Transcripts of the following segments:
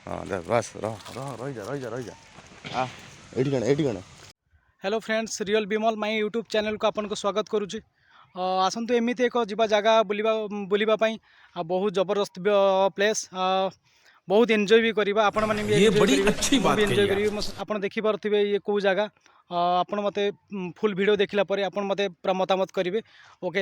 हाँ दे बस रह रह रही जा रही जा रही जा आ एठी कण hello friends real Bimal my YouTube channel को आपन को स्वागत करुच्ची। आसतु एमती एक जीवा जगह बुलावाई बहुत जबरदस्त प्लेस बहुत एंजॉय भी करवा आपण मैंने भी एंजॉय करेंगे आप देखिपे ये कौ जगह आपण मते फुल वीडियो देखला परे आपण मते पूरा मतामत करेंगे। Okay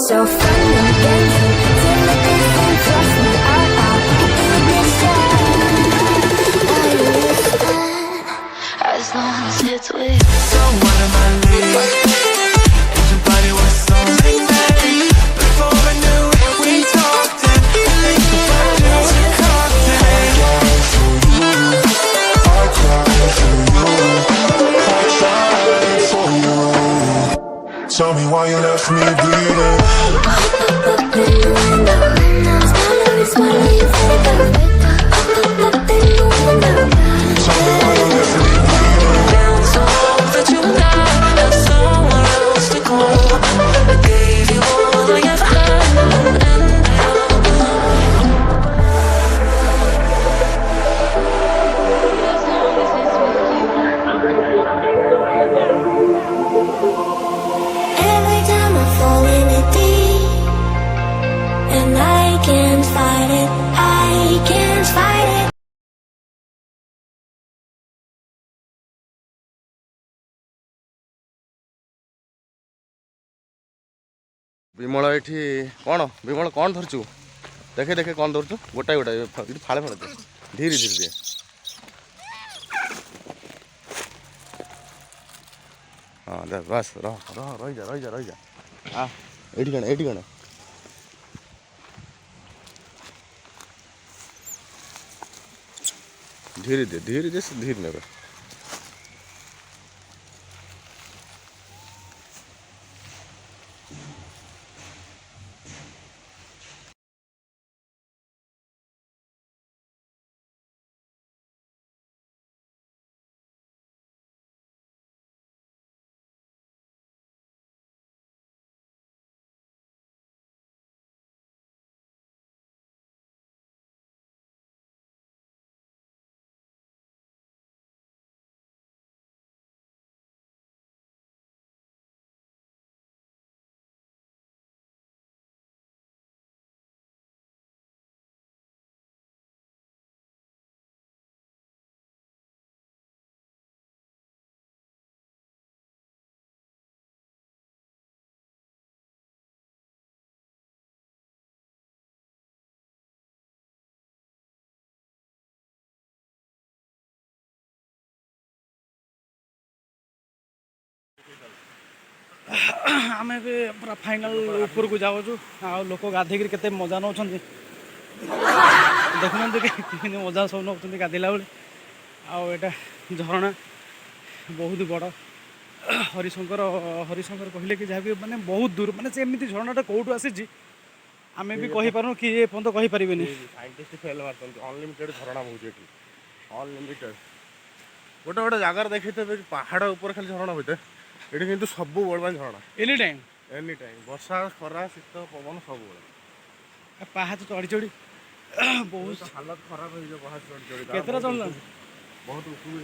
So from the beginning till the end, trust me, I'll listen as long as it's with. So what am I leaving? If your body was so magnetic, before I knew it, we talked and think about just a cocktail. I cried for you. Tell me why you left me bleeding. विमल ये कौन विमल कौन धरचु देखे देखे कौन धरचु गोटाए गोटाए फाड़े फाड़े दे धीरे धीरे दे हाँ दे बस रह रह रही जा रही जा रही जा आ एठी कण धीरे दे धीरे नेबे आम भी पूरा फाइनाल ऊपर को जाऊँ आ लोक गाधे के मजा नौ देखुना मजा सब नौ गाधेला बेले आटा झरणा बहुत बड़ हरिशंकर कहले कि जहाँ भी माने बहुत दूर माने एमती झरणाटा कौटू आसी आम भी कहीपर कि ये पर्यटन कहीपर साइंटिस्ट फेल मारते अनलिमिटेड झरणा बहुत अनलिमिटेड गोटे गोटे जगार देखते पहाड़ ऊपर खाली झरणा होते ये किंतु सब बड़ा झरणा एनी टाइम वर्षा खरा शीत पवन सब पहाड़ चढ़ी चढ़ी बहुत हालत खराब हो पहाड़ चढ़ी चढ़ी केतरा चढ़ला बहुत उपरू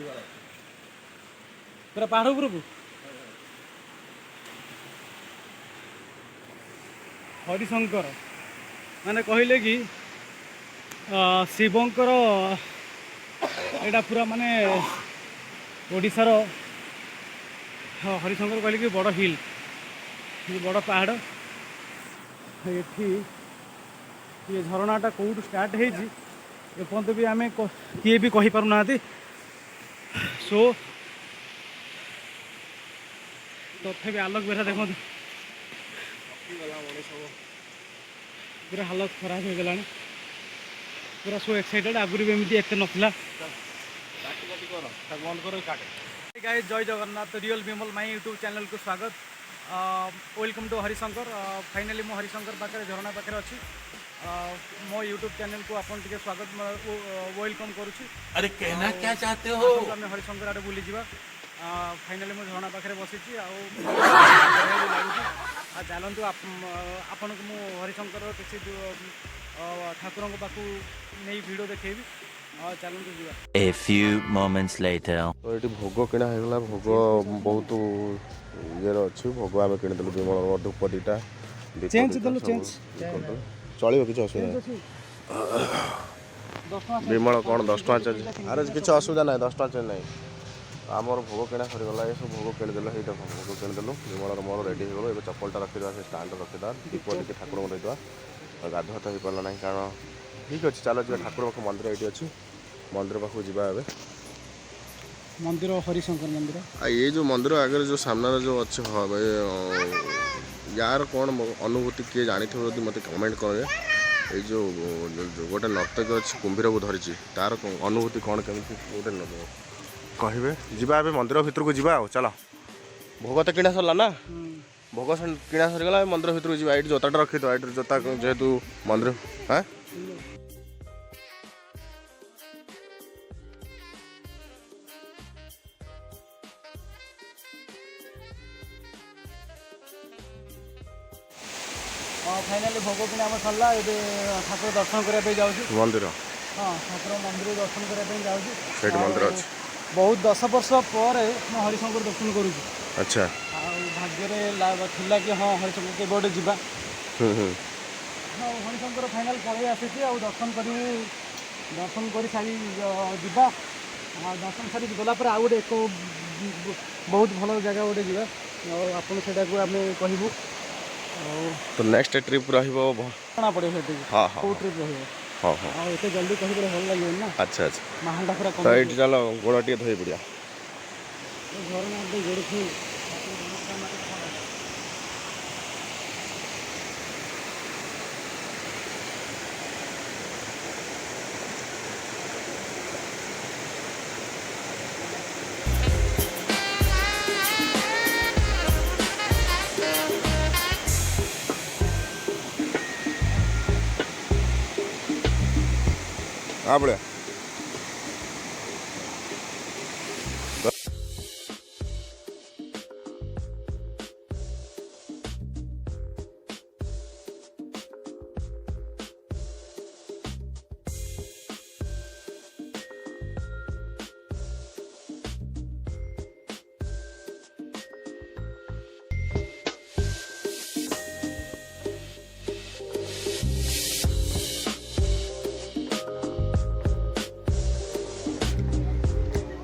पूरा पहाड़ उपरकू हरिशंकर माने कहले कि शिवंकर एटा पूरा माने ओडिशार हरिशंकर कहले कि बड़ हिल बड़ पहाड़ ये झरणाटा कौटू स्टार्ट होपर्यंत भी आम किए भी कहीपर ना सो तथापि आलोक बेरा देखो पूरा हालत खराब हो गला पूरा सो एक्साइटेड आगुरी भी एमती एत नाला गाइस जय Jagannath real Bimal my YouTube channel को स्वागत वेलकम टू हरिशंकर फाइनाली मो हरिशंकर पाखे झरणा पाखे अच्छी मो यूट्यूब चैनल को आपन टिके स्वागत वेलकम करुच्ची। अरे कहना क्या चाहते हो? हरिशंकर आड़े बुली जा फाइनाली मुझे झरना पाखे बसी लगुच चलतु आपन को मु हरिशंकर किसी ठाकुर पाखु नहीं वीडियो देखेबी चलतु जी। A few moments later. तो ये भोग किणा होगा भोग बहुत ये अच्छी भोग आम किणीदेलु विमल धूप दीटा चेंज चलो कि असुविधा विमल कौन 10 टଙ୍କା चार्ज अरे किसी असुविधा ना 10 टଙ୍କା चार्ज ना आमर भोग किणा सरीगला ये सब भोग किणीदेल ये भोग किणीदेलु विमल मोर रेडी हो गल चप्पलटा रखीदा से स्टाण्ड रखीदा दीप टे ठाकुर को देदेवा गाधुआ तो हो पारा ना कारण ठीक अच्छे चलो जी ठाकुर पाख मंदिर ये अच्छी मंदिर पाखक जावा मंदिर हरिशंकर मंदिर ये जो मंदिर आगे जो सामने जो अच्छे हाँ भाई यार कौन अनुभूति किए जानी थे मत कमेंट करेंगे ये जो गोटे नर्तक अच्छी कुंभीर को धरी तार अनुभूति कौन केमी गोटे कहे जा मंदिर भितर को जा चल भोग तो किणा सरला ना भोग किणा सरीगला मंदिर भितर को जा ये जोताटा रखी ये जोता जेहेतु मंदिर हाँ फाइनाली भोग किना आम सरला ये ठाकुर दर्शन करने जाऊँ मंदिर हाँ ठाकुर मंदिर दर्शन करने जाऊँ मंदिर अच्छे बहुत 10 वर्ष पर मैं हरिशंकर दर्शन करूँ। अच्छा भाग्य थिला कि हाँ हरिशंकर के गोटे जा हरिशंकर फाइनाल पलि आसी दर्शन कर सारी जा दर्शन सारी गलापर आउ गोटे एक बहुत भल जगह गोटे जा आपन से आम कहूँ तो नेक्स्ट ट्रिप रहा पड़े हाँ हाँ ट्रिप रही हाँ हाँ एत जल्दी कही भल लगे ना। अच्छा अच्छा माहौलटा पूरा तो ये चलो गोड़ टे धोई पड़िया झरना गोड़ फुल हाँ बढ़िया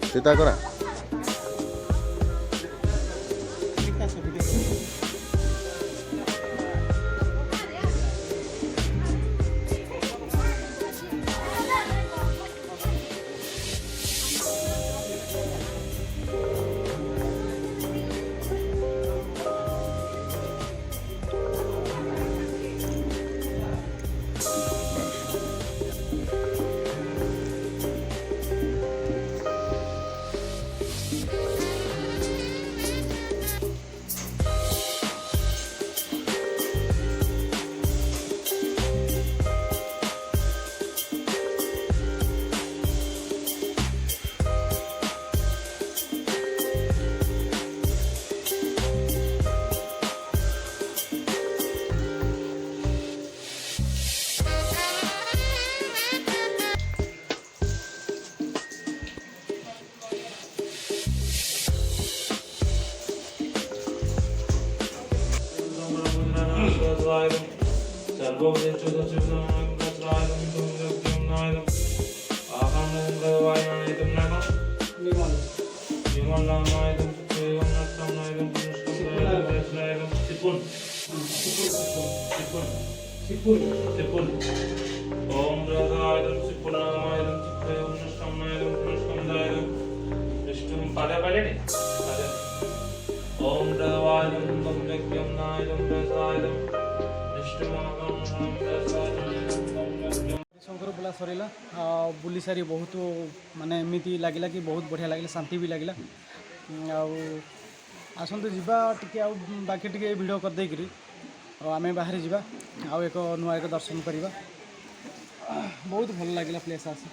सीता करा शंकर बुला सरला बुली सारी बहुत माने एमती लगे कि बहुत बढ़िया लगे शांति भी लगे आसतु जा बाकी टे भिड करदे आम बाहरी जा आउ एक नुआ एक दर्शन करवा बहुत भल लगे प्लेस आसी।